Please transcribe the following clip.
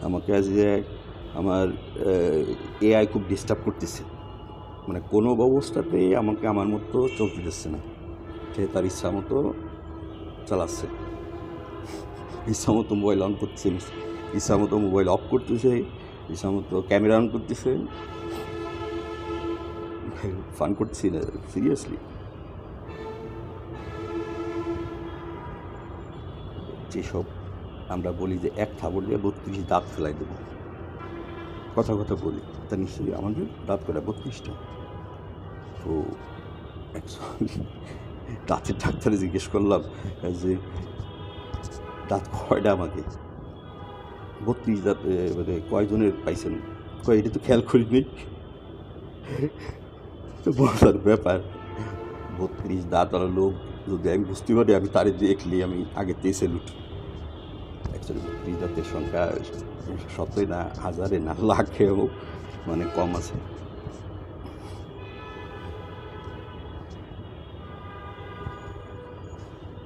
আমাকে আজ যে আমার এআই খুব ডিস্টার্ব করতেছে, মানে কোনো অবস্থাতেই আমাকে আমার মতো চলতে দিচ্ছে না। সে তার ইচ্ছা মতো চালাচ্ছে, ইচ্ছা মতো মোবাইল অন করছে, ইচ্ছা মতো মোবাইল অফ করতেছে, ইচ্ছা মতো ক্যামেরা অন করতেছে। ফান করছি না, সিরিয়াসলি। যেসব আমরা বলি যে এক থাবড় দিয়ে 32 দাঁত ফেলাই দেবো, কথা কথা বলি, তা নিশ্চয়ই আমাদের দাঁত করা 32টা। তো অ্যাকচুয়ালি দাঁতের ডাক্তারে জিজ্ঞেস করলাম যে দাঁত কয়টা আমাকে, 32 দাঁত মানে কয়জনের পাইছেন, কয় এটা তো খেয়াল করিনি। তো মজার ব্যাপার, 32 দাঁতওয়ালা লোক যদি আমি বুঝতে পারি আমি তারে দেখলি আমি আগে দিয়ে স্যালুট। অ্যাকচুয়ালি 32 দাঁতের সংখ্যা শতই না, হাজারে না, লাখেও মানে কম আছে।